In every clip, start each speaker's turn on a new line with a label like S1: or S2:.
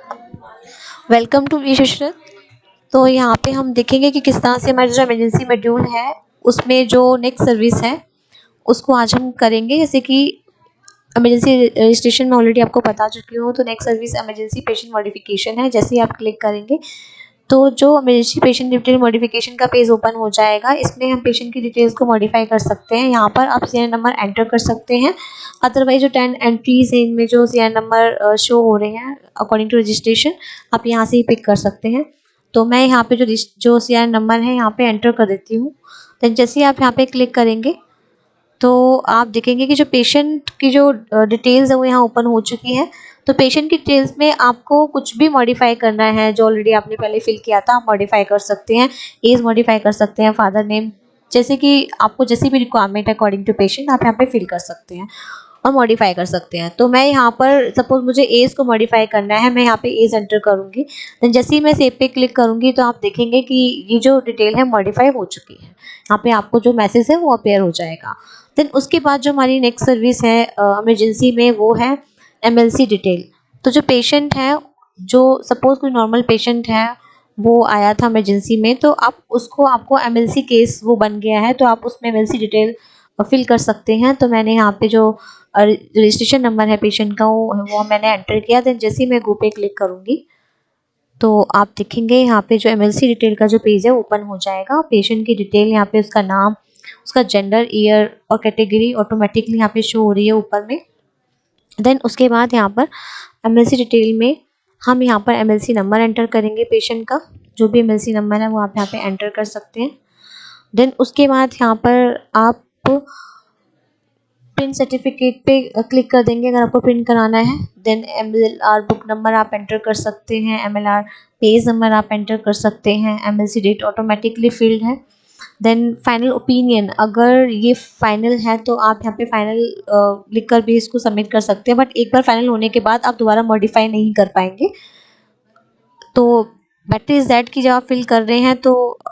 S1: Welcome to ईशरत। तो यहाँ पे हम देखेंगे कि किस तरह से हमारा जो इमरजेंसी मॉड्यूल है उसमें जो नेक्स्ट सर्विस है उसको आज हम करेंगे। जैसे कि इमरजेंसी रजिस्ट्रेशन में ऑलरेडी आपको बता चुकी हूँ, तो next service emergency patient modification है। जैसे ही आप क्लिक करेंगे तो जो इमरजेंसी पेशेंट डिटेल मॉडिफिकेशन का पेज ओपन हो जाएगा। इसमें हम पेशेंट की डिटेल्स को मॉडिफाई कर सकते हैं। यहाँ पर आप सीरियल नंबर एंटर कर सकते हैं। अदरवाइज जो 10 एंट्रीज हैं इनमें जो सीरियल नंबर शो हो रहे हैं अकॉर्डिंग टू रजिस्ट्रेशन, आप यहाँ से ही पिक कर सकते हैं। तो मैं यहाँ पे जो सीरियल नंबर है यहाँ पे एंटर कर देती हूँ। देन जैसे ही आप यहाँ पे क्लिक करेंगे तो आप देखेंगे कि जो पेशेंट की जो डिटेल्स है वो यहाँ ओपन हो चुकी है। तो पेशेंट की डिटेल्स में आपको कुछ भी मॉडिफाई करना है जो ऑलरेडी आपने पहले फिल किया था, आप मॉडिफाई कर सकते हैं। एज मॉडिफाई कर सकते हैं, फादर नेम, जैसे कि आपको जैसी भी रिक्वायरमेंट है अकॉर्डिंग टू पेशेंट आप यहाँ पे फिल कर सकते हैं और मॉडिफाई कर सकते हैं। तो मैं यहाँ पर सपोज मुझे एज को मॉडिफाई करना है, मैं यहाँ पे एज एंटर करूँगी। देन जैसे ही मैं सेव पे क्लिक करूँगी तो आप देखेंगे कि ये जो डिटेल है मॉडिफाई हो चुकी है। यहाँ पे आपको जो मैसेज है वो अपेयर हो जाएगा। देन उसके बाद जो हमारी नेक्स्ट सर्विस है इमरजेंसी में वो है एमएलसी डिटेल। तो जो पेशेंट है, जो सपोज कोई नॉर्मल पेशेंट है वो आया था इमरजेंसी में, तो आप उसको आपको एमएलसी केस वो बन गया है तो आप उसमें एमएलसी डिटेल फिल कर सकते हैं। तो मैंने यहाँ पे जो रजिस्ट्रेशन नंबर है पेशेंट का वो मैंने एंटर किया। देन जैसे ही मैं गो पे क्लिक करूँगी तो आप देखेंगे यहाँ पे जो एमएलसी डिटेल का जो पेज है ओपन हो जाएगा। पेशेंट की डिटेल यहाँ पे उसका नाम, उसका जेंडर, ईयर और कैटेगरी ऑटोमेटिकली यहाँ पे शो हो रही है ऊपर में। देन उसके बाद यहाँ पर एमएलसी डिटेल में हम यहाँ पर एमएलसी नंबर एंटर करेंगे पेशेंट का। जो भी एमएलसी नंबर है वो आप यहाँ पे एंटर कर सकते हैं। देन उसके बाद यहाँ पर आप प्रिंट सर्टिफिकेट पे क्लिक कर देंगे अगर आपको प्रिंट कराना है। देन एमएलआर बुक नंबर आप एंटर कर सकते हैं, एमएलआर पेज नंबर आप एंटर कर सकते हैं, एमएलसी डेट ऑटोमेटिकली फिल्ड है। देन फाइनल ओपिनियन, अगर ये फाइनल है तो आप यहाँ पे फाइनल लिखकर भी इसको सबमिट कर सकते हैं, बट एक बार फाइनल होने के बाद आप दोबारा मॉडिफाई नहीं कर पाएंगे। तो बेटर इज़ दैट कि जब आप फिल कर रहे हैं तो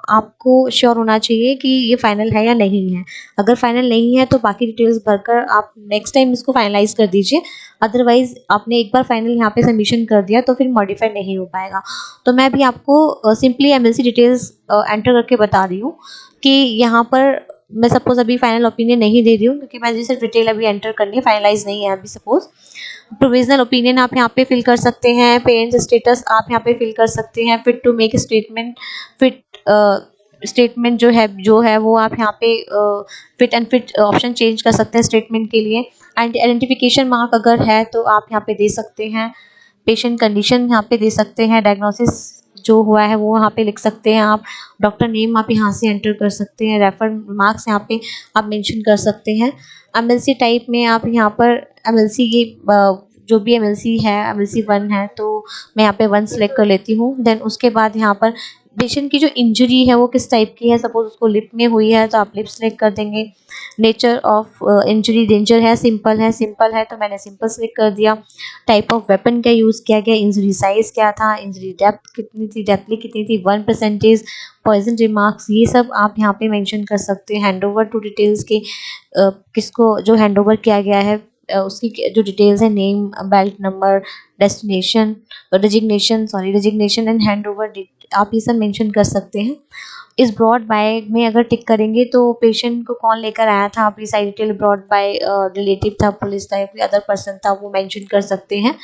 S1: आपको श्योर होना चाहिए कि ये फाइनल है या नहीं है। अगर फाइनल नहीं है तो बाकी डिटेल्स भरकर आप नेक्स्ट टाइम इसको फाइनलाइज कर दीजिए। अदरवाइज आपने एक बार फाइनल यहाँ पे सबमिशन कर दिया तो फिर मॉडिफाई नहीं हो पाएगा। तो मैं अभी आपको सिंपली एमएलसी डिटेल्स एंटर करके बता रही हूँ कि यहाँ पर मैं सपोज अभी फाइनल ओपिनियन नहीं दे रही हूँ क्योंकि मैं सिर्फ डिटेल अभी एंटर करनी है, फाइनलाइज नहीं है अभी। सपोज प्रोविजनल ओपिनियन आप यहाँ पे फिल कर सकते हैं, पेरेंट्स स्टेटस आप यहाँ पे फिल कर सकते हैं, fit to make statement, fit statement जो है वो आप यहाँ पे fit and fit option change कर सकते हैं स्टेटमेंट के लिए। एंड आइडेंटिफिकेशन मार्क अगर है तो आप यहाँ पे दे सकते हैं। पेशेंट कंडीशन यहाँ पे दे सकते हैं, डायग्नोसिस जो हुआ है वो यहाँ पे लिख सकते हैं आप। डॉक्टर नेम आप यहाँ से एंटर कर सकते हैं, रेफर मार्क्स यहाँ पे आप मेंशन कर सकते हैं। एमएलसी टाइप में आप यहाँ पर एमएलसी ये जो भी एमएलसी है, एमएलसी 1 है तो मैं यहाँ पे 1 सेलेक्ट कर लेती हूँ। देन उसके बाद यहाँ पर पेशेंट की जो इंजरी है वो किस टाइप की है, सपोज उसको लिप में हुई है तो आप लिप सेलेक्ट कर देंगे। नेचर ऑफ इंजरी, डेंजर है, सिंपल है तो मैंने सिंपल सेलेक्ट कर दिया। टाइप ऑफ वेपन क्या यूज़ किया गया, इंजरी साइज क्या था, इंजरी डेप्थ कितनी थी, डेप्थली कितनी थी, 1%, पॉइजन रिमार्क्स, ये सब आप यहाँ पे मेंशन कर सकते हैं। हैंडओवर टू डिटेल्स के किसको जो हैंडओवर किया गया है उसकी जो डिटेल्स है, name, belt number, destination, resignation and handover, आप ये सब मेंशन कर सकते हैं। इस ब्रॉड बाय में अगर टिक करेंगे तो पेशेंट को कौन लेकर आया था, आपकी side detail brought by relative था, पुलिस था या कोई अदर पर्सन था, वो मेंशन कर सकते हैं।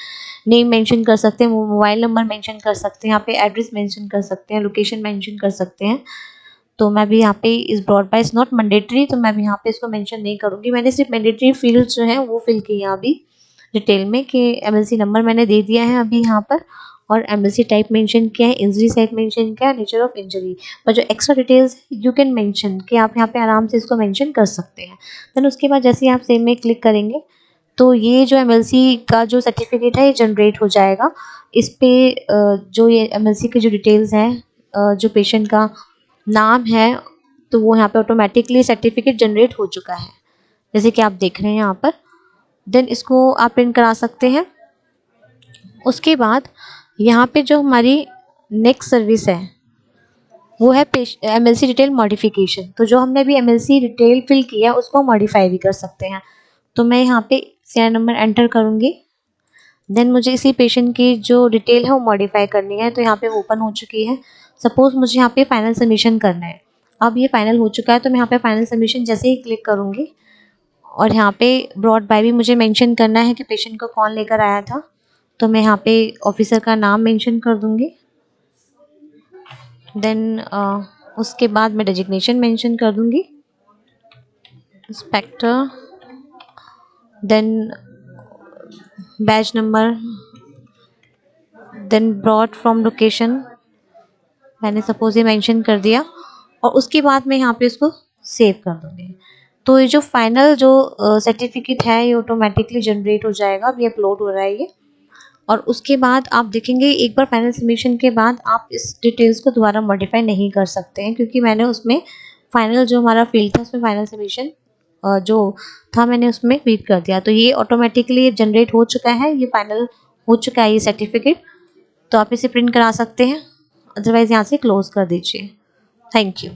S1: नेम मेंशन कर सकते हैं, मोबाइल नंबर मेंशन कर सकते हैं, यहाँ पे एड्रेस मेंशन कर सकते हैं, लोकेशन मेंशन कर सकते हैं। तो मैं भी यहाँ पे इस brought by is not mandatory तो मैं भी यहाँ पे इसको मेंशन नहीं करूँगी। मैंने सिर्फ मैंडेटरी फील्ड्स जो है वो फिल किए हैं अभी डिटेल में कि एमएलसी नंबर मैंने दे दिया है अभी यहाँ पर, और एमएलसी टाइप मेंशन किया है, इंजरी साइट मेंशन किया है, नेचर ऑफ इंजरी। पर जो extra details you can mention कि आप यहाँ पे आराम से इसको मेंशन कर सकते हैं। देन उसके बाद जैसे ही आप सेव में क्लिक करेंगे तो ये जो एमएलसी का जो सर्टिफिकेट है ये जनरेट हो जाएगा। इस पे जो ये एमएलसी की जो डिटेल्स हैं, जो पेशेंट का नाम है तो वो यहाँ पे ऑटोमेटिकली सर्टिफिकेट जनरेट हो चुका है जैसे कि आप देख रहे हैं यहाँ पर। देन इसको आप प्रिंट करा सकते हैं। उसके बाद यहाँ पे जो हमारी नेक्स्ट सर्विस है वो है एमएलसी डिटेल मॉडिफिकेशन। तो जो हमने अभी एमएलसी डिटेल फिल किया है उसको मॉडिफाई भी कर सकते हैं। तो मैं यहाँ पे सीरियल नंबर एंटर करूँगी। देन मुझे इसी पेशेंट की जो डिटेल है वो मॉडिफाई करनी है, तो यहाँ पे ओपन हो चुकी है। सपोज मुझे यहाँ पे फाइनल सबमिशन करना है। अब ये फाइनल हो चुका है, तो मैं यहाँ पे फाइनल सबमिशन जैसे ही क्लिक करूँगी और यहाँ पे ब्रॉड बाय भी मुझे मेंशन करना है कि पेशेंट को कौन लेकर आया था, तो मैं यहाँ पे ऑफिसर का नाम मेंशन कर दूँगी। देन उसके बाद मैं डेजिग्नेशन मेंशन कर दूँगी, inspector. Then batch number, then broad from location मैंने सपोज ये मेंशन कर दिया, और उसके बाद मैं यहाँ पे इसको सेव कर दूँगी। तो ये जो फाइनल जो सर्टिफिकेट है ये ऑटोमेटिकली जनरेट हो जाएगा। अभी अपलोड हो रहा है ये, और उसके बाद आप देखेंगे एक बार फाइनल सबमिशन के बाद आप इस डिटेल्स को दोबारा मॉडिफाई नहीं कर सकते हैं, क्योंकि मैंने उसमें फाइनल जो हमारा फील्ड था उसमें फाइनल सबमिशन जो था मैंने उसमें फीड कर दिया। तो ये ऑटोमेटिकली जनरेट हो चुका है, ये फाइनल हो चुका है ये सर्टिफिकेट। तो आप इसे प्रिंट करा सकते हैं, अदरवाइज़ यहाँ से क्लोज कर दीजिए। Thank you.